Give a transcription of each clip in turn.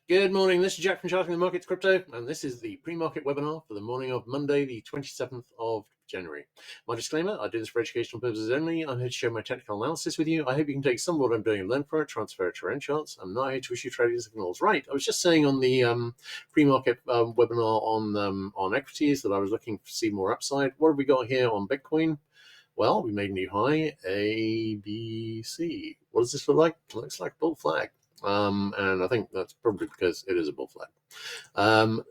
Good morning. This is Jack from Charting the Markets Crypto, and this is the pre-market webinar for the morning of Monday, the 27th of January. My disclaimer, I do this for educational purposes only. I'm here to share my technical analysis with you. I hope you can take some of what I'm doing and learn from it, transfer it to your own charts. I'm not here to issue trading signals. Right, I was just saying on the pre-market webinar on equities that I was looking to see more upside. What have we got here on Bitcoin? Well, we made a new high, ABC. What does this look like? It looks like a bull flag. And I think that's probably because it is a bull flag.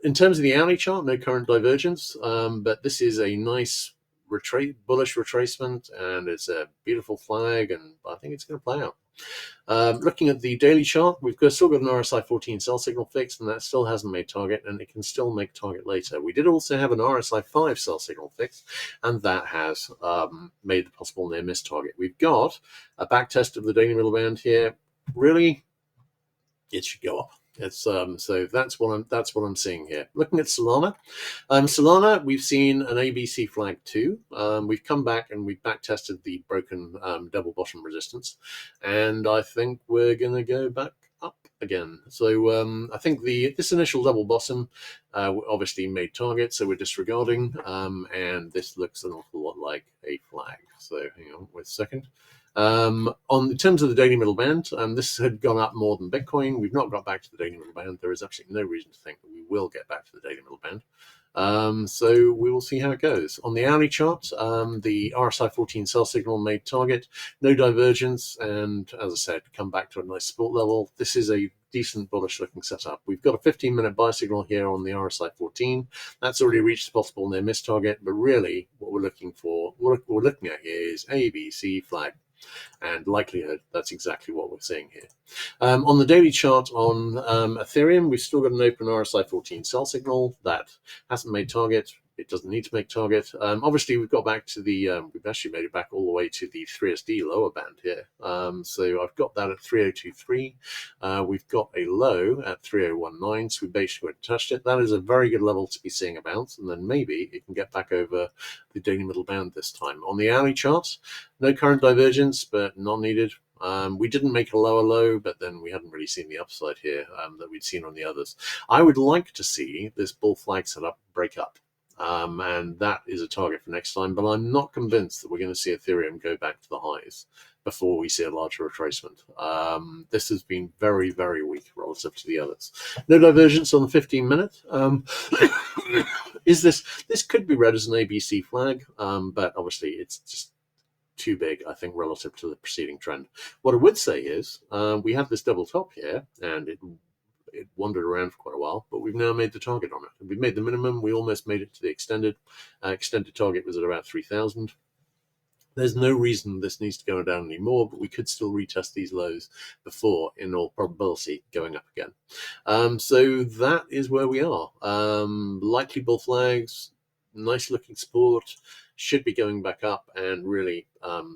In terms of the hourly chart, no current divergence, but this is a nice bullish retracement, and it's a beautiful flag, and I think it's going to play out. Looking at the daily chart, we've still got an RSI 14 sell signal fixed, and that still hasn't made target, and it can still make target later. We did also have an RSI 5 sell signal fixed, and that has made the possible near miss target. We've got a back test of the daily middle band here. Really, it should go up. It's so that's what I'm seeing here. Looking at Solana, Solana, we've seen an ABC flag too. We've come back and we've back tested the broken double bottom resistance, and I think we're gonna go back up again. So I think this initial double bottom obviously made target, so we're disregarding, and this looks an awful lot like a flag. So hang on wait a second. In terms of the daily middle band, this had gone up more than Bitcoin. We've not got back to the daily middle band. There is absolutely no reason to think that we will get back to the daily middle band. So we will see how it goes. On the hourly chart, the RSI 14 sell signal made target, no divergence, and as I said, come back to a nice support level. This is a decent bullish looking setup. We've got a 15-minute buy signal here on the RSI 14. That's already reached the possible near miss target, but really what we're looking at here is ABC flag. And likelihood, that's exactly what we're seeing here. On the daily chart on Ethereum, we've still got an open RSI 14 sell signal that hasn't made target. It doesn't need to make target. Obviously, we've got back to we've actually made it back all the way to the 3SD lower band here. So I've got that at 3023. We've got a low at 3019, so we basically went and touched it. That is a very good level to be seeing a bounce, and then maybe it can get back over the daily middle band this time. On the hourly chart, no current divergence, but not needed. We didn't make a lower low, but then we hadn't really seen the upside here that we'd seen on the others. I would like to see this bull flag setup break up. And that is a target for next time, but I'm not convinced that we're going to see Ethereum go back to the highs before we see a larger retracement. This has been very, very weak relative to the others. No divergence on the 15-minute. This could be read as an ABC flag, but obviously it's just too big, I think, relative to the preceding trend. What I would say is we have this double top here, and it wandered around for quite a while, but we've now made the target on it. We've made the minimum. We almost made it to the extended. Extended target was at about 3,000. There's no reason this needs to go down anymore, but we could still retest these lows before, in all probability, going up again. So that is where we are. Likely bull flags, nice looking support, should be going back up, and really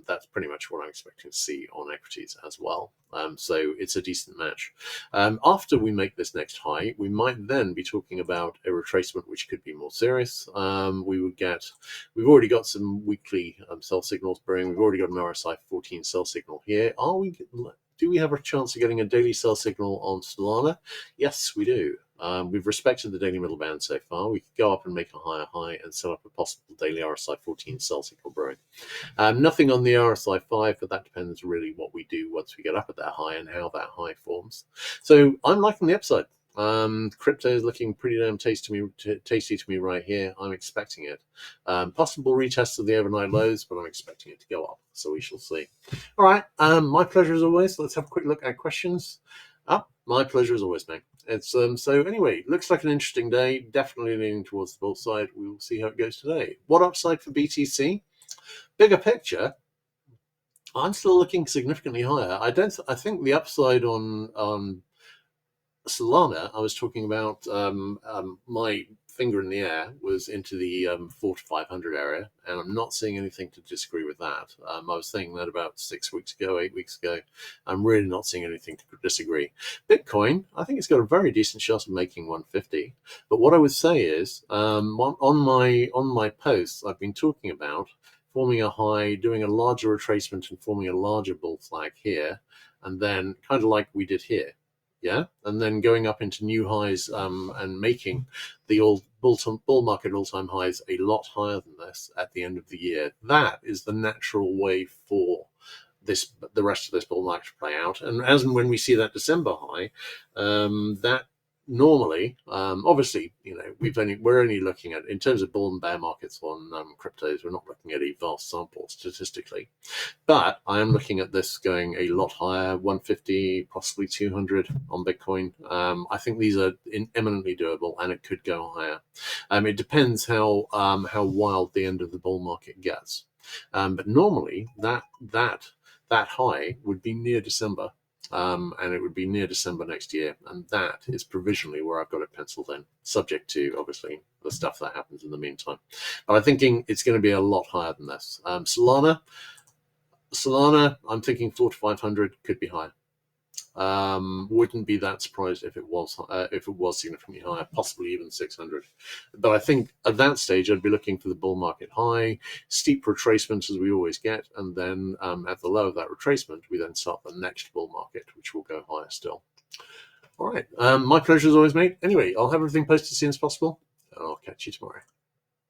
that's pretty much what I'm expecting to see on equities as well. So it's a decent match. After we make this next high, we might then be talking about a retracement which could be more serious. We've already got some weekly sell signals brewing. We've already got an RSI 14 sell signal here. Do we have a chance of getting a daily sell signal on Solana? Yes, we do. We've respected the daily middle band so far. We could go up and make a higher high and set up a possible daily RSI 14 sell signal brewing. Nothing on the RSI 5, but that depends really what we do once we get up at that high and how that high forms. So I'm liking the upside. Crypto is looking pretty damn tasty to me right here. I'm expecting it. Possible retest of the overnight lows, but I'm expecting it to go up. So we shall see. All right. My pleasure as always. Let's have a quick look at questions. My pleasure as always, mate. It's so anyway, looks like an interesting day. Definitely leaning towards the bull side. We will see how it goes today. What upside for BTC? Bigger picture, I'm still looking significantly higher. I think the upside on Solana, I was talking about my finger in the air was into the 400 to 500 area, and I'm not seeing anything to disagree with that. I was saying that about 8 weeks ago. I'm really not seeing anything to disagree. Bitcoin, I think it's got a very decent shot of making 150. But what I would say is, on my posts, I've been talking about forming a high, doing a larger retracement, and forming a larger bull flag here, and then kind of like we did here. yeah, and then going up into new highs and making the old bull market all-time highs a lot higher than this at the end of the year. That is the natural way for the rest of this bull market to play out. And as and when we see that December high, that normally, obviously, we're only looking at, in terms of bull and bear markets on cryptos, we're not looking at a vast sample statistically. But I am looking at this going a lot higher, 150, possibly 200 on Bitcoin. I think these are eminently doable, and it could go higher. It depends how wild the end of the bull market gets. But normally that high would be near December, and it would be near December next year, and that is provisionally where I've got it penciled in, subject to obviously the stuff that happens in the meantime. But I'm thinking it's going to be a lot higher than this. Solana, I'm thinking 400 to 500 could be higher. Wouldn't be that surprised if it was significantly higher, possibly even 600. But I think at that stage I'd be looking for the bull market high, steep retracement as we always get, and then at the low of that retracement we then start the next bull market, which will go higher still. All right, my pleasure as always, mate. Anyway, I'll have everything posted as soon as possible, and I'll catch you tomorrow.